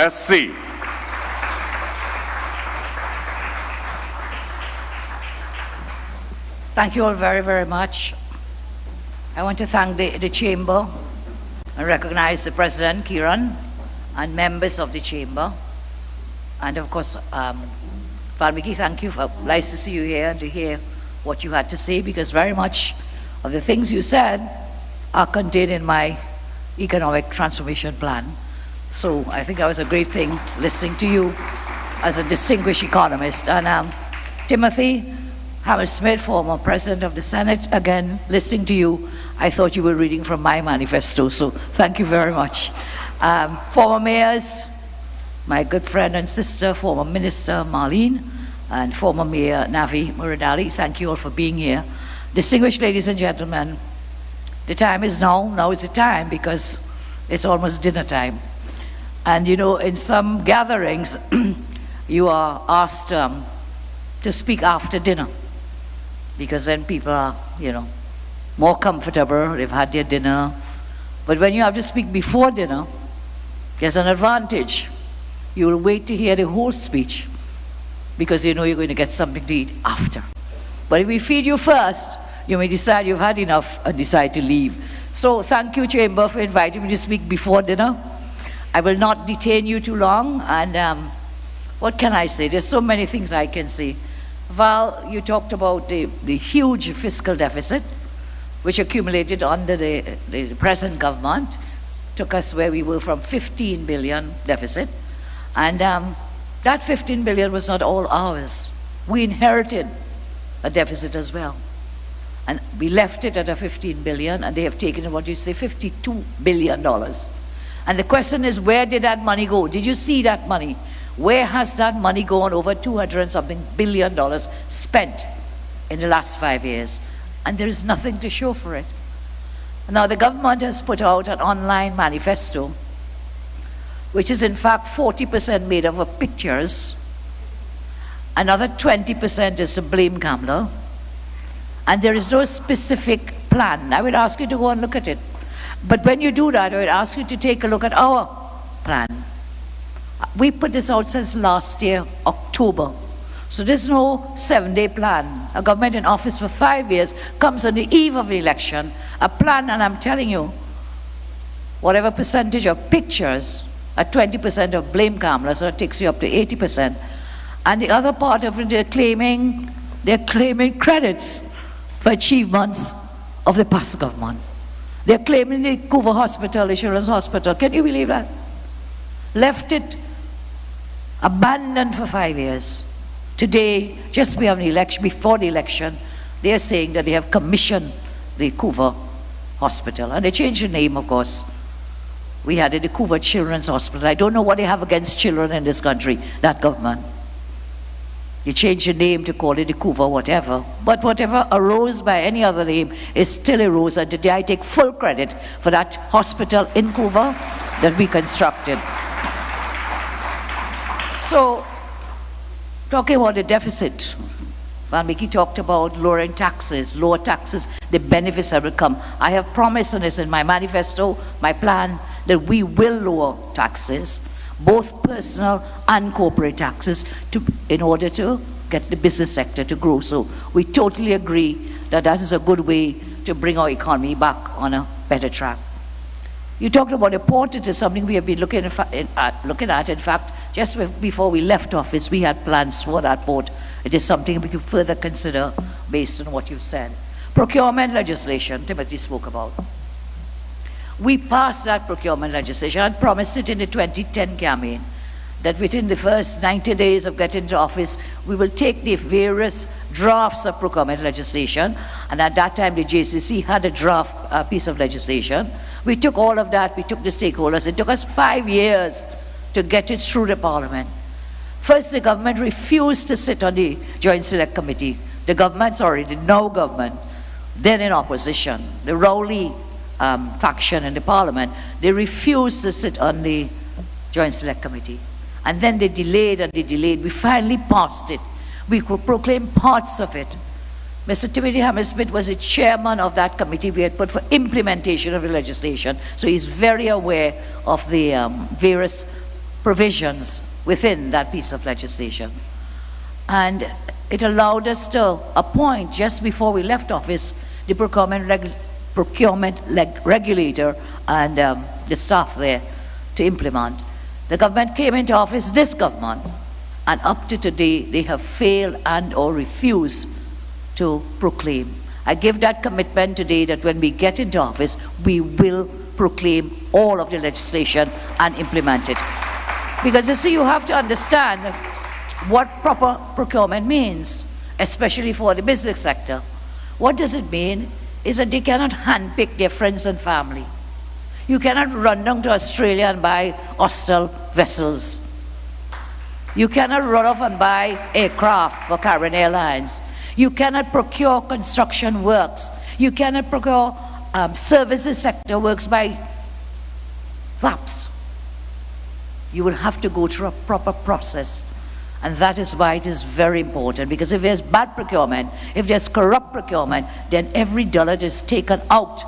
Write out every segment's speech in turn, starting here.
SC. Thank you all very, very much. I want to thank the Chamber and recognize the President, Kiran, and members of the Chamber. And of course, Valmiki, thank you. Nice to see you here and to hear what you had to say, because very much of the things you said are contained in my economic transformation plan. So I think that was a great thing listening to you as a distinguished economist. And Timothy Hammersmith, former President of the Senate, again, listening to you, I thought you were reading from my manifesto, so thank you very much. Former mayors, my good friend and sister, former Minister Marlene, and former Mayor Navi Muradali, thank you all for being here. Distinguished ladies and gentlemen, the time is now. Now is the time, because it's almost dinner time. And you know, in some gatherings, you are asked to speak after dinner, because then people are, you know, more comfortable, they've had their dinner. But when you have to speak before dinner, there's an advantage. You will wait to hear the whole speech, because you know you're going to get something to eat after. But if we feed you first, you may decide you've had enough and decide to leave. So thank you, Chamber, for inviting me to speak before dinner. I will not detain you too long, and what can I say? There's so many things I can say. Val, you talked about the huge fiscal deficit, which accumulated under the present government, took us where we were from 15 billion deficit. And that 15 billion was not all ours. We inherited a deficit as well. And we left it at a 15 billion, and they have taken, what you say, $52 billion. And the question is, where did that money go? Did you see that money? Where has that money gone? Over 200 and something billion dollars spent in the last 5 years. And there is nothing to show for it. Now the government has put out an online manifesto, which is in fact 40% made up of pictures. Another 20% is to blame Kamla. And there is no specific plan. I would ask you to go and look at it. But when you do that, I would ask you to take a look at our plan. We put this out since last year, October. So there's no 7-day plan. A government in office for 5 years comes on the eve of the election, a plan, and I'm telling you, whatever percentage of pictures, at 20% of blame Kamla, so it takes you up to 80%. And the other part of it, they're claiming credits for achievements of the past government. They're claiming the Couva Hospital, the Children's Hospital. Can you believe that? Left it abandoned for 5 years. Today, just before the election, they are saying that they have commissioned the Couva Hospital. And they changed the name, of course. We had it the Couva Children's Hospital. I don't know what they have against children in this country, that government. They changed the name to call it the Couva whatever. But whatever arose by any other name is still arose. And today I take full credit for that hospital in Couva that we constructed. So, talking about the deficit, Valmiki talked about lowering taxes, lower taxes, the benefits that will come. I have promised on this in my manifesto, my plan, that we will lower taxes, both personal and corporate taxes, in order to get the business sector to grow. So we totally agree that that is a good way to bring our economy back on a better track. You talked about the port. It is something we have been looking at. In fact, just before we left office, we had plans for that port. It is something we could further consider based on what you said. Procurement legislation, Timothy spoke about. We passed that procurement legislation. I promised it in the 2010 campaign that within the first 90 days of getting into office, we will take the various drafts of procurement legislation. And at that time, the JCC had a draft piece of legislation. We took all of that, we took the stakeholders. It took us 5 years to get it through the parliament. First, the government refused to sit on the Joint Select Committee. The now government, then in opposition, the Rowley faction in the parliament, they refused to sit on the Joint Select Committee. And then they delayed and they delayed. We finally passed it. We could proclaim parts of it. Mr. Timothy Hammersmith was the chairman of that committee we had put for implementation of the legislation. So he's very aware of the various provisions within that piece of legislation. And it allowed us to appoint, just before we left office, the procurement regulator and the staff there to implement. The government came into office, this government, and up to today, they have failed and or refused to proclaim. I give that commitment today that when we get into office, we will proclaim all of the legislation and implement it. Because you see, you have to understand what proper procurement means, especially for the business sector. What does it mean? Is that they cannot handpick their friends and family. You cannot run down to Australia and buy hostile vessels. You cannot run off and buy aircraft for Caribbean Airlines. You cannot procure construction works. You cannot procure services sector works by VAPs. You will have to go through a proper process. And that is why it is very important, because if there's bad procurement, if there's corrupt procurement, then every dollar that is taken out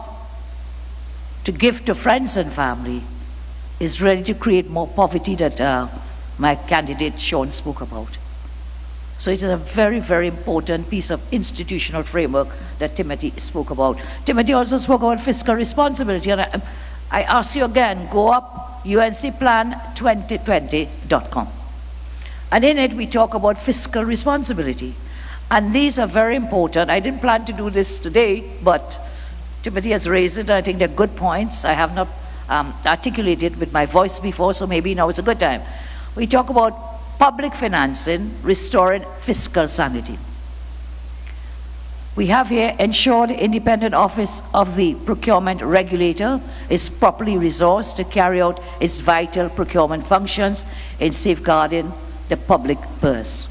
to give to friends and family is ready to create more poverty that my candidate Sean spoke about. So it is a very, very important piece of institutional framework that Timothy spoke about. Timothy also spoke about fiscal responsibility, and I ask you again, go up uncplan2020.com. And in it, we talk about fiscal responsibility. And these are very important. I didn't plan to do this today, but Timothy has raised it, and I think they're good points. I have not articulated with my voice before, so maybe now it's a good time. We talk about public financing, restoring fiscal sanity. We have here ensure the independent office of the procurement regulator is properly resourced to carry out its vital procurement functions in safeguarding the public purse.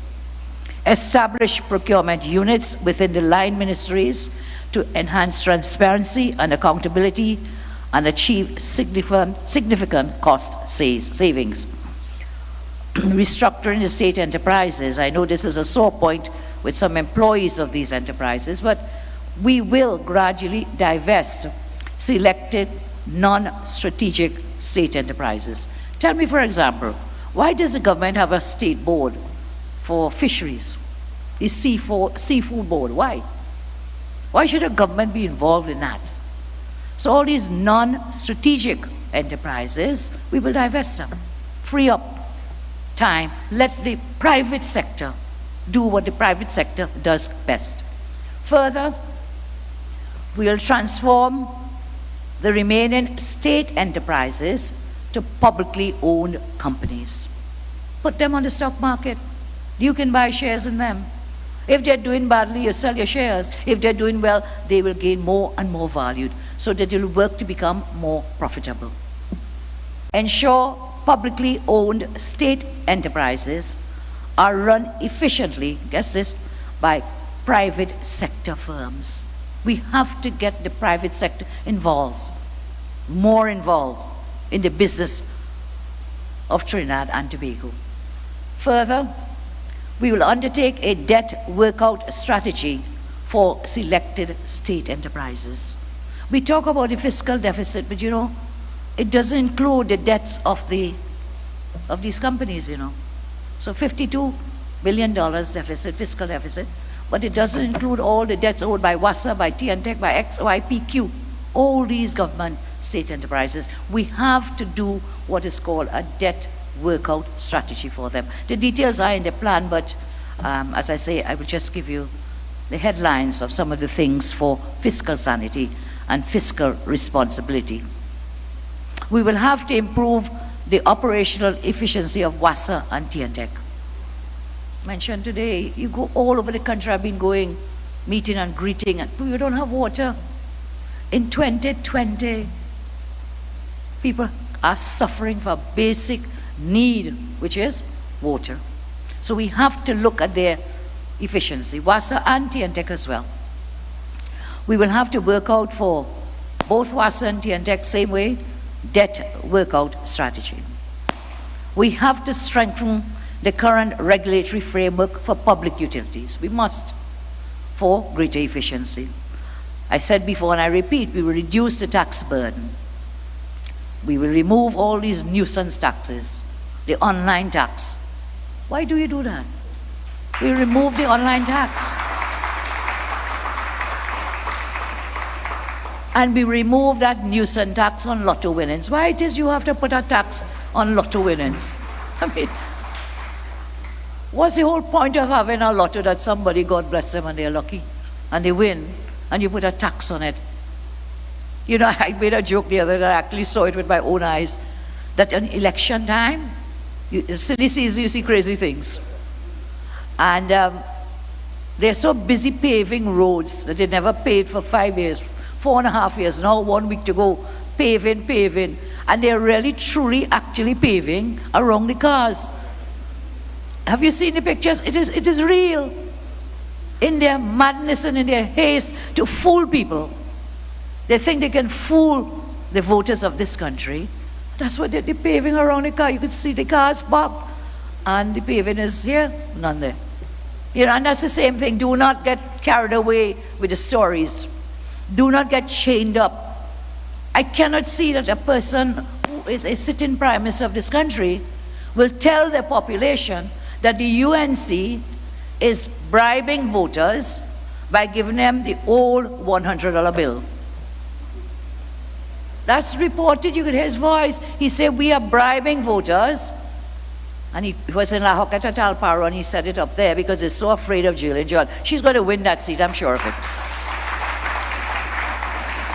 Establish procurement units within the line ministries to enhance transparency and accountability and achieve significant cost savings. Restructuring the state enterprises. I know this is a sore point with some employees of these enterprises, but we will gradually divest selected non-strategic state enterprises. Tell me, for example, why does the government have a state board for fisheries? The seafood board, why? Why should a government be involved in that? So all these non-strategic enterprises, we will divest them, free up time, let the private sector do what the private sector does best. Further, we'll transform the remaining state enterprises to publicly owned companies. Put them on the stock market. You can buy shares in them. If they're doing badly, you sell your shares. If they're doing well, they will gain more and more valued, so that they'll work to become more profitable. Ensure publicly owned state enterprises are run efficiently, guess this, by private sector firms. We have to get the private sector involved, more involved in the business of Trinidad and Tobago. Further, we will undertake a debt workout strategy for selected state enterprises. We talk about the fiscal deficit, but you know, it doesn't include the debts of these companies, you know. So $52 billion deficit, fiscal deficit, but it doesn't include all the debts owed by WASA, by TNTEC, by XYPQ, all these government state enterprises. We have to do what is called a debt workout strategy for them. The details are in the plan, but as I say, I will just give you the headlines of some of the things for fiscal sanity and fiscal responsibility. We will have to improve the operational efficiency of WASA and TNTEC. Mentioned today, you go all over the country. I've been going, meeting and greeting, and we don't have water. In 2020, people are suffering for basic need, which is water. So we have to look at their efficiency, WASA and TNTEC as well. We will have to work out for both WASA and TNTEC, same way, debt workout strategy. We have to strengthen the current regulatory framework for public utilities. We must, for greater efficiency. I said before, and I repeat, we will reduce the tax burden. We will remove all these nuisance taxes. the online tax. Why do you do that? We remove the online tax. And we remove that nuisance tax on lotto winnings. Why it is you have to put a tax on lotto winnings? I mean, what's the whole point of having a lotto that somebody, God bless them, and they're lucky, and they win, and you put a tax on it? You know, I made a joke the other day, I actually saw it with my own eyes, that in election time, it's silly season, you see crazy things. And they're so busy paving roads that they never paved for 5 years, 4.5 years, now 1 week to go, paving, and they're really, truly, actually paving around the cars. Have you seen the pictures? It is real. In their madness and in their haste to fool people, they think they can fool the voters of this country. That's what they're paving around the car. You could see the cars parked, and the paving is here, none there. You know, and that's the same thing. Do not get carried away with the stories. Do not get chained up. I cannot see that a person who is a sitting prime minister of this country will tell their population that the UNC is bribing voters by giving them the old $100 bill. That's reported. You could hear his voice. He said, we are bribing voters. And he was in La Hoqueta Talparo, and he said it up there because he's so afraid of Jill and John. She's going to win that seat, I'm sure of it.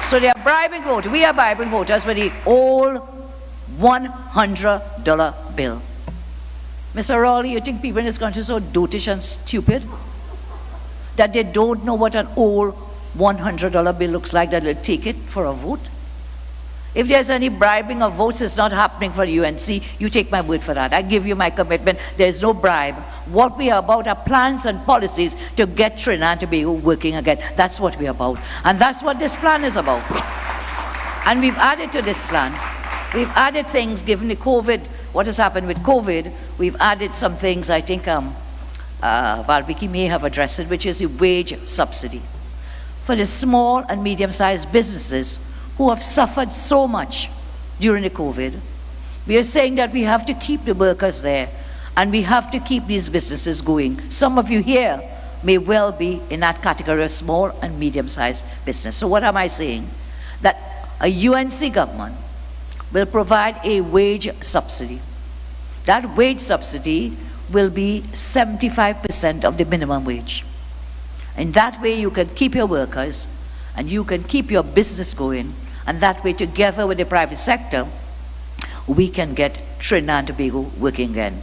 So they are bribing voters. We are bribing voters with the old $100 bill. Mr. Raleigh, you think people in this country are so dotish and stupid that they don't know what an old $100 bill looks like, that they'll take it for a vote? If there's any bribing of votes, it's not happening for the UNC. You take my word for that. I give you my commitment. There's no bribe. What we are about are plans and policies to get Trinidad and Tobago working again. That's what we're about. And that's what this plan is about. And we've added to this plan. We've added things given the COVID, what has happened with COVID. We've added some things, I think Valviki may have addressed it, which is the wage subsidy. For the small and medium-sized businesses who have suffered so much during the COVID, we are saying that we have to keep the workers there, and we have to keep these businesses going. Some of you here may well be in that category of small and medium-sized business. So what am I saying? That a UNC government will provide a wage subsidy. That wage subsidy will be 75% of the minimum wage. And that way you can keep your workers and you can keep your business going, and that way together with the private sector we can get Trinidad and Tobago working again.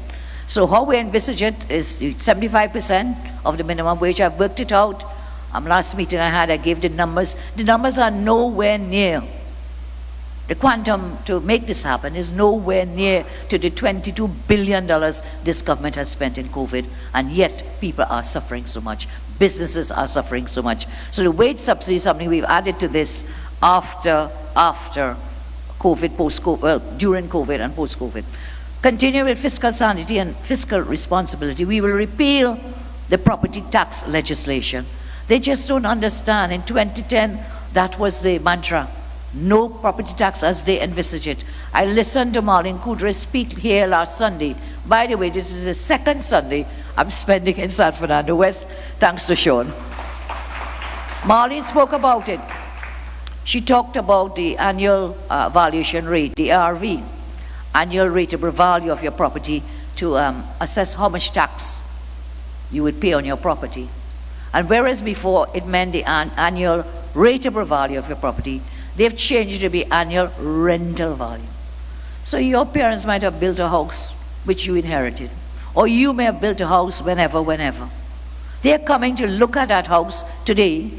So how we envisage it is 75% of the minimum wage. I've worked it out. Last meeting I had, I gave the numbers. The numbers are nowhere near. The quantum to make this happen is nowhere near to the $22 billion this government has spent in COVID, and yet people are suffering so much. Businesses are suffering so much. So the wage subsidy is something we've added to this after COVID, post-COVID, well, during COVID and post-COVID. Continue with fiscal sanity and fiscal responsibility. We will repeal the property tax legislation. They just don't understand. In 2010, that was the mantra. No property tax as they envisage it. I listened to Marlene Kudre speak here last Sunday. By the way, this is the second Sunday I'm spending in San Fernando West, thanks to Sean. Marlene spoke about it. She talked about the annual valuation rate, the ARV, annual rateable value of your property, to assess how much tax you would pay on your property. And whereas before it meant the annual rateable value of your property, they've changed it to be annual rental value. So your parents might have built a house which you inherited, or you may have built a house whenever. They're coming to look at that house today,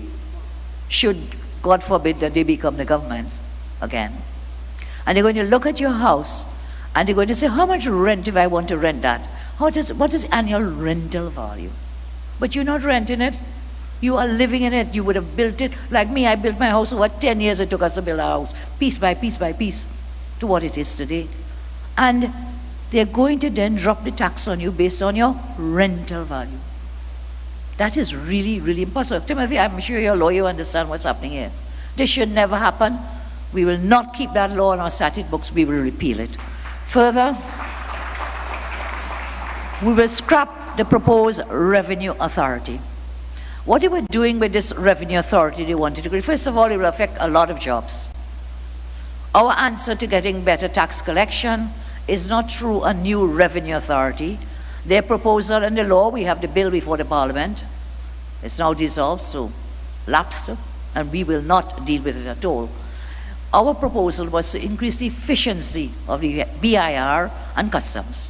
should God forbid that they become the government again. And they're going to look at your house and they're going to say, how much rent if I want to rent that? What is annual rental value? But you're not renting it. You are living in it. You would have built it. Like me, I built my house over 10 years it took us to build our house, piece by piece by piece, to what it is today. And they're going to then drop the tax on you based on your rental value. That is really, really impossible. Timothy, I'm sure you're a lawyer, you understand what's happening here. This should never happen. We will not keep that law on our statute books. We will repeal it. Further, We will scrap the proposed revenue authority. What they were doing with this revenue authority they wanted to create, first of all, it will affect a lot of jobs. Our answer to getting better tax collection is not through a new revenue authority. Their proposal and the law, we have the bill before the Parliament. It's now dissolved, so lapsed, and we will not deal with it at all. Our proposal was to increase the efficiency of the BIR and customs.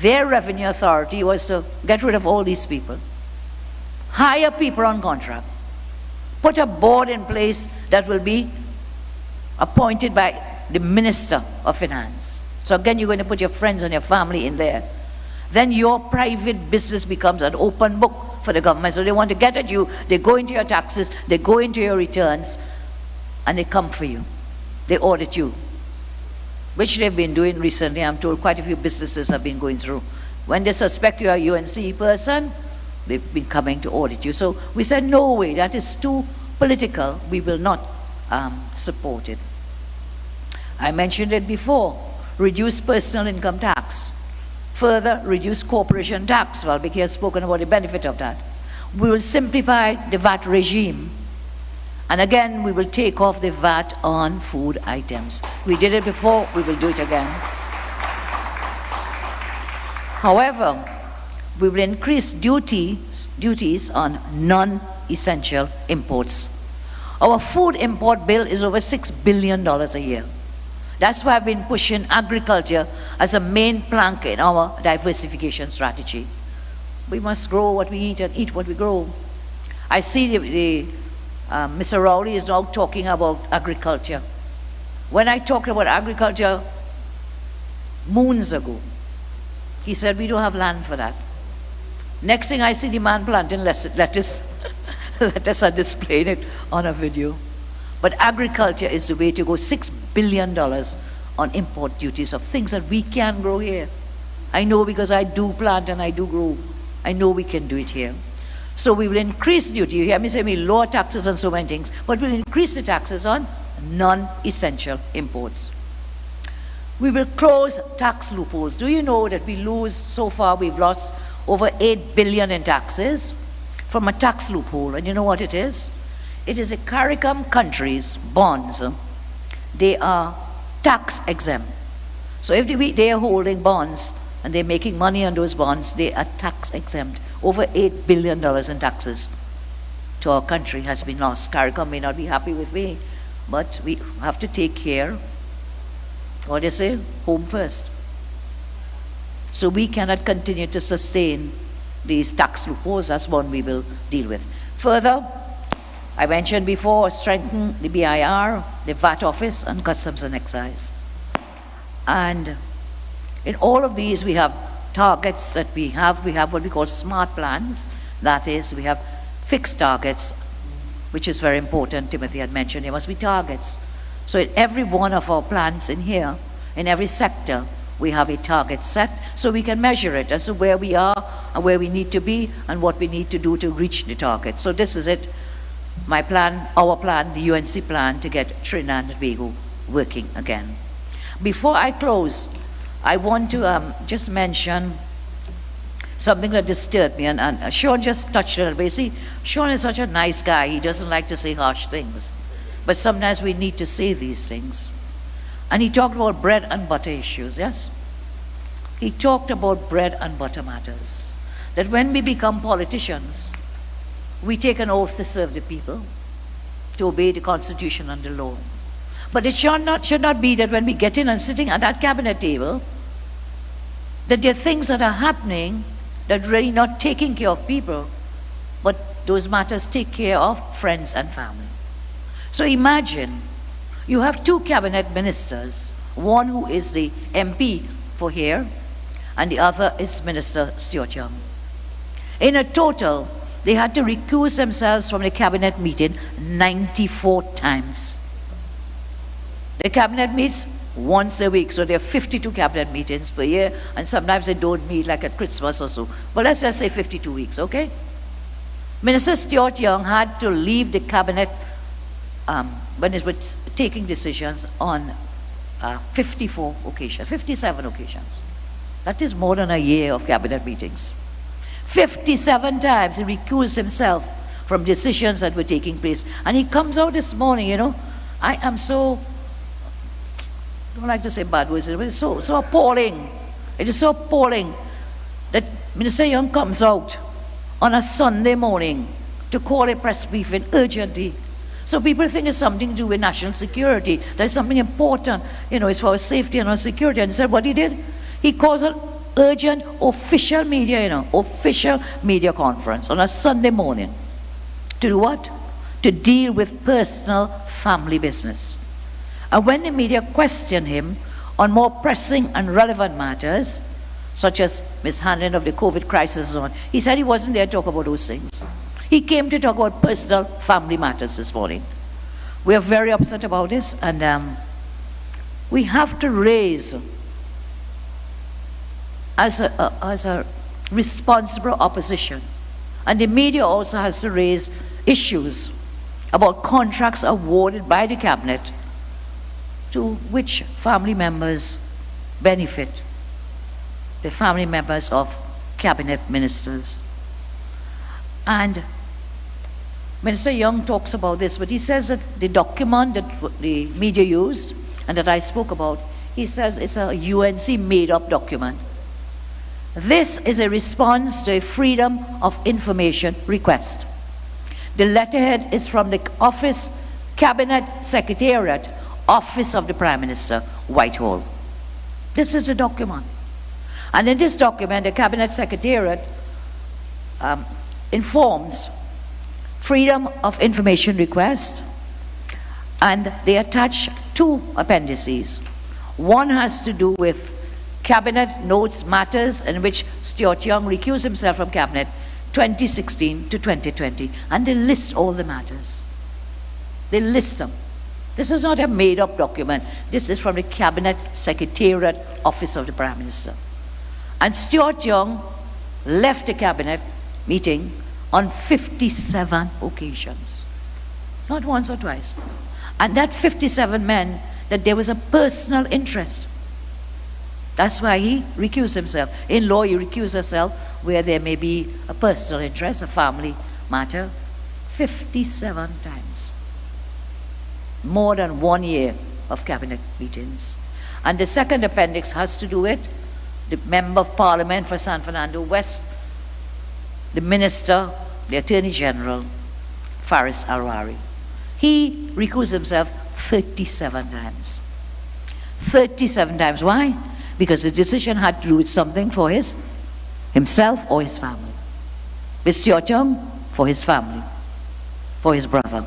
Their revenue authority was to get rid of all these people, hire people on contract, put a board in place that will be appointed by the Minister of Finance. So again, you're going to put your friends and your family in there. Then your private business becomes an open book for the government. So they want to get at you, they go into your taxes, they go into your returns, and they come for you. They audit you, which they've been doing recently. I'm told quite a few businesses have been going through. When they suspect you are a UNC person, they've been coming to audit you. So we said, no way, that is too political. We will not support it. I mentioned it before, reduce personal income tax. Further, reduce corporation tax. Well, Vicky has spoken about the benefit of that. We will simplify the VAT regime. And again, we will take off the VAT on food items. We did it before, we will do it again. However, we will increase duties on non-essential imports. Our food import bill is over $6 billion a year. That's why I've been pushing agriculture as a main plank in our diversification strategy. We must grow what we eat and eat what we grow. I see Mr. Rowley is now talking about agriculture. When I talked about agriculture moons ago, he said, we don't have land for that. Next thing I see the man planting lettuce. Lettuce are displaying it on a video. But agriculture is the way to go. $6 billion on import duties of things that we can grow here. I know because I do plant and I do grow. I know we can do it here. So we will increase duty. You hear me say we lower taxes on so many things, but we'll increase the taxes on non-essential imports. We will close tax loopholes. Do you know that we lose, so far we've lost over $8 billion in taxes from a tax loophole? And you know what it is? It is the CARICOM countries' bonds. They are tax exempt. So if they are holding bonds and they're making money on those bonds, they are tax exempt. Over $8 billion in taxes to our country has been lost. CARICOM may not be happy with me, but we have to take care. What do you say? Home first. So we cannot continue to sustain these tax loopholes. That's one we will deal with. Further, I mentioned before, strengthen the BIR, the VAT office, and customs and excise. And in all of these, we have targets that we have what we call smart plans. That is, we have fixed targets, which is very important. Timothy had mentioned there must be targets. So in every one of our plans in here, in every sector, we have a target set so we can measure it as to where we are and where we need to be and what we need to do to reach the target. So this is it. My plan, our plan, the UNC plan to get Trinidad and Tobago working again. Before I close, I want to just mention something that disturbed me, and Sean just touched on it. But you see, Sean is such a nice guy. He doesn't like to say harsh things. But sometimes we need to say these things. And he talked about bread and butter issues, yes? He talked about bread and butter matters. That when we become politicians, we take an oath to serve the people, to obey the Constitution and the law. But it should not be that when we get in and sitting at that cabinet table, that there are things that are happening that really not taking care of people, but those matters take care of friends and family. So imagine you have two cabinet ministers, one who is the MP for here, and the other is Minister Stuart Young. In a total, they had to recuse themselves from the cabinet meeting 94 times. The cabinet meets once a week, so there are 52 cabinet meetings per year, and sometimes they don't meet like at Christmas or so. But let's just say 52 weeks, okay? Minister Stuart Young had to leave the cabinet when it was taking decisions on 57 occasions. That is more than a year of cabinet meetings. 57 times he recused himself from decisions that were taking place. And he comes out this morning, you know, I am so, I don't like to say bad words, but it's so appalling. It is so appalling that Minister Young comes out on a Sunday morning to call a press briefing urgently. So people think it's something to do with national security. There's something important, you know, it's for our safety and our security. And he said what he did? He calls an urgent official media, you know, official media conference on a Sunday morning. To do what? To deal with personal family business. And when the media questioned him on more pressing and relevant matters, such as mishandling of the COVID crisis and so on, he said he wasn't there to talk about those things. He came to talk about personal family matters this morning. We are very upset about this, and we have to raise, as a responsible opposition, and the media also has to raise issues about contracts awarded by the cabinet to which family members benefit, the family members of cabinet ministers. And Minister Young talks about this, but he says that the document that the media used and that I spoke about, he says it's a UNC made-up document. This is a response to a Freedom of Information request. The letterhead is from the Office, Cabinet Secretariat, Office of the Prime Minister, Whitehall. This is the document. And in this document, the Cabinet Secretariat informs Freedom of Information request, and they attach two appendices. One has to do with Cabinet notes matters in which Stuart Young recused himself from Cabinet 2016 to 2020, and they list all the matters. They list them. This is not a made-up document. This is from the Cabinet Secretariat, Office of the Prime Minister. And Stuart Young left the Cabinet meeting on 57 occasions. Not once or twice. And that 57 meant that there was a personal interest. That's why he recused himself. In law, you recuse yourself where there may be a personal interest, a family matter. 57 times. More than 1 year of cabinet meetings. And the second appendix has to do with the Member of Parliament for San Fernando West, the Minister, the Attorney General, Faris Alwari. He recused himself 37 times. 37 times. Why? Because the decision had to do with something for himself or his family. With Stuart Young, for his family, for his brother,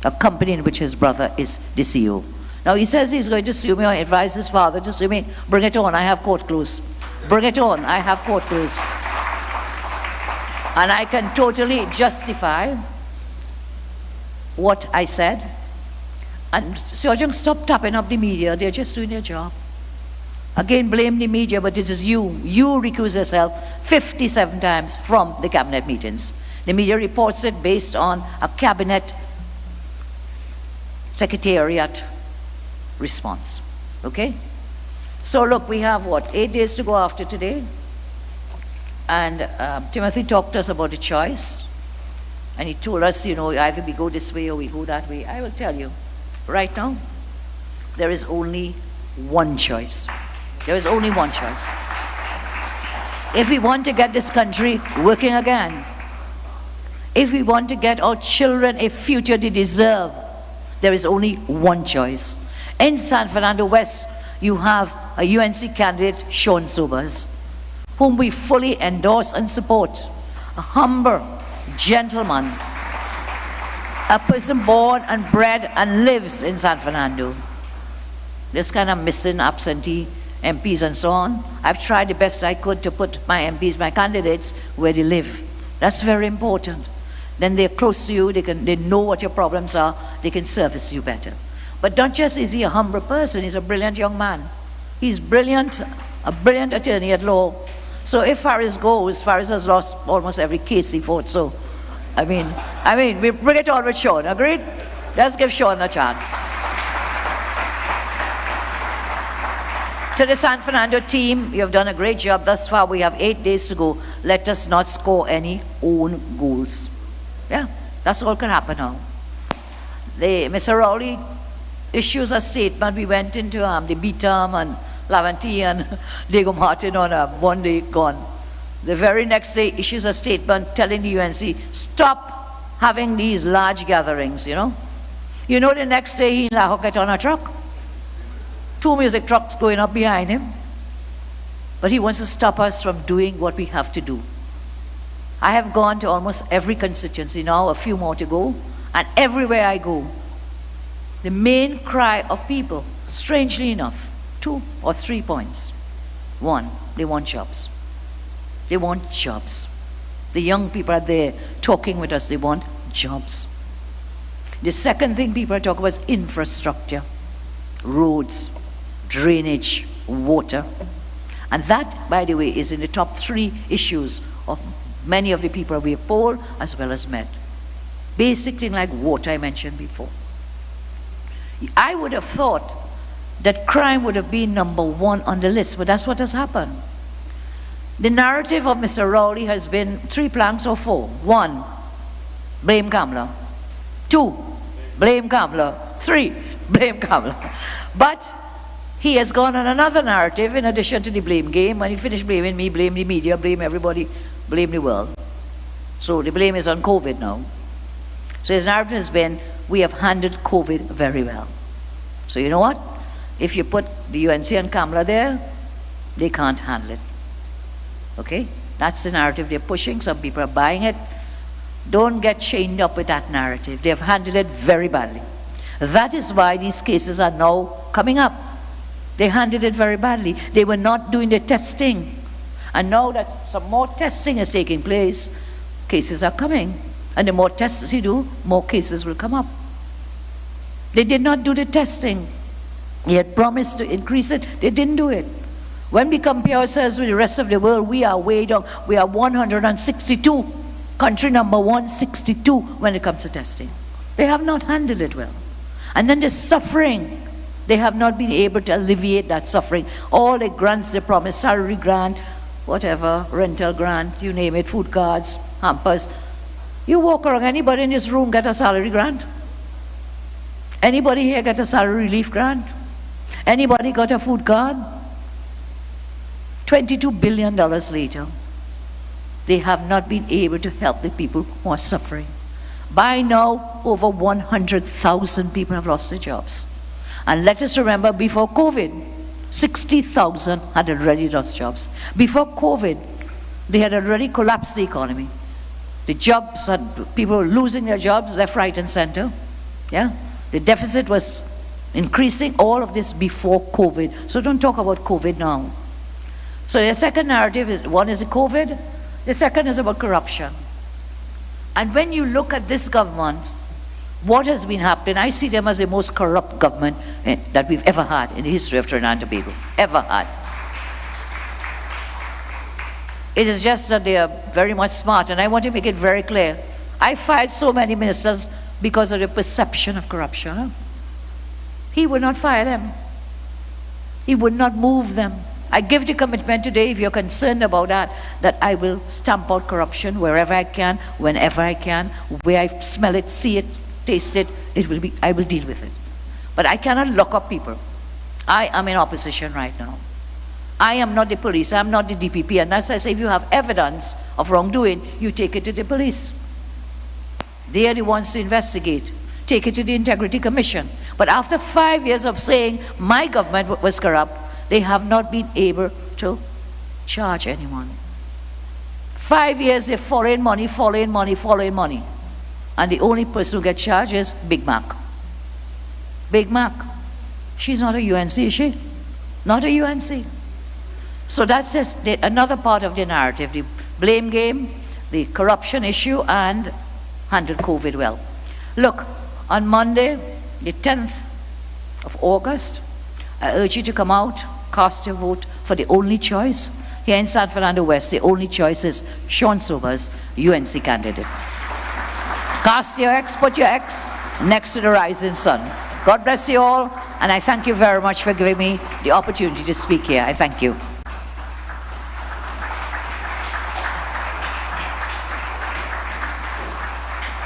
a company in which his brother is the CEO. Now he says he's going to sue me or advise his father to sue me. Bring it on, I have court clues. Bring it on, I have court clues. And I can totally justify what I said. And Stuart Young, stop tapping up the media, they're just doing their job. Again, blame the media, but it is you. You recuse yourself 57 times from the cabinet meetings. The media reports it based on a cabinet secretariat response. Okay? So look, we have what, 8 days to go after today? And Timothy talked to us about the choice. And he told us, you know, either we go this way or we go that way. I will tell you, right now, there is only one choice. There is only one choice. If we want to get this country working again, if we want to get our children a future they deserve, there is only one choice. In San Fernando West, you have a UNC candidate, Sean Sobers, whom we fully endorse and support. A humble gentleman, a person born and bred and lives in San Fernando. This kind of missing absentee MPs and so on, I've tried the best I could to put my MPs, my candidates, where they live. That's very important. Then they're close to you, they know what your problems are, they can service you better. But not just is he a humble person, he's a brilliant young man. He's brilliant, a brilliant attorney at law. So if Faris goes, Faris has lost almost every case he fought, so I mean, we bring it on with Sean, agreed? Let's give Sean a chance. To the San Fernando team, you have done a great job thus far. We have 8 days to go. Let us not score any own goals. Yeah, that's all can happen now. Mr. Rowley issues a statement. We went into the Beatam and Lavantie and Diego Martin on a one-day gone. The very next day issues a statement telling the UNC, stop having these large gatherings, you know. You know, the next day he in Lahore get on a truck. 2 music trucks going up behind him. But he wants to stop us from doing what we have to do. I have gone to almost every constituency now, a few more to go, and everywhere I go, the main cry of people, strangely enough, 2 or 3 points. 1, they want jobs. They want jobs. The young people are there talking with us, they want jobs. The second thing people are talking about is infrastructure, roads, drainage, water. And that, by the way, is in the top 3 issues of many of the people we have polled as well as met. Basic thing like water I mentioned before. I would have thought that crime would have been number 1 on the list, but that's what has happened. The narrative of Mr. Rowley has been 3 planks or 4. 1, blame Kamla. 2, blame Kamla. 3, blame Kamla. But he has gone on another narrative in addition to the blame game. When he finished blaming me, blame the media, blame everybody, blame the world. So the blame is on COVID now. So his narrative has been, we have handled COVID very well. So you know what? If you put the UNC and Kamla there, they can't handle it. Okay? That's the narrative they're pushing. Some people are buying it. Don't get chained up with that narrative. They have handled it very badly. That is why these cases are now coming up. They handled it very badly. They were not doing the testing. And now that some more testing is taking place, cases are coming. And the more tests you do, more cases will come up. They did not do the testing. He had promised to increase it. They didn't do it. When we compare ourselves with the rest of the world, we are way down. We are 162. Country number 162 when it comes to testing. They have not handled it well. And then the suffering. They have not been able to alleviate that suffering. All the grants they promised, salary grant, whatever, rental grant, you name it, food cards, hampers. You walk around, anybody in this room get a salary grant? Anybody here get a salary relief grant? Anybody got a food card? $22 billion later, they have not been able to help the people who are suffering. By now, over 100,000 people have lost their jobs. And let us remember, before COVID, 60,000 had already lost jobs. Before COVID, they had already collapsed the economy. The jobs, people were losing their jobs left, right, and center. Yeah? The deficit was increasing, all of this before COVID. So don't talk about COVID now. So the second narrative is, one is the COVID, the second is about corruption. And when you look at this government, what has been happening, I see them as the most corrupt government that we've ever had in the history of Trinidad and Tobago. Ever had. It is just that they are very much smart, and I want to make it very clear. I fired so many ministers because of the perception of corruption. He would not fire them. He would not move them. I give the commitment today, if you're concerned about that, that I will stamp out corruption wherever I can, whenever I can, where I smell it, see it, taste it, I will deal with it. But I cannot lock up people. I am in opposition right now. I am not the police, I'm not the DPP, and that's why I say if you have evidence of wrongdoing, you take it to the police. They are the ones to investigate. Take it to the Integrity Commission. But after 5 years of saying my government was corrupt, they have not been able to charge anyone. 5 years they fall in money, fall in money, fall in money. And the only person who gets charged is Big Mac. Big Mac. She's not a UNC, is she? Not a UNC. So that's just another part of the narrative, the blame game, the corruption issue, and handle COVID well. Look, on Monday, the 10th of August, I urge you to come out, cast your vote for the only choice. Here in San Fernando West, the only choice is Sean Sobers, UNC candidate. Cast your X, put your X next to the rising sun. God bless you all, and I thank you very much for giving me the opportunity to speak here. I thank you.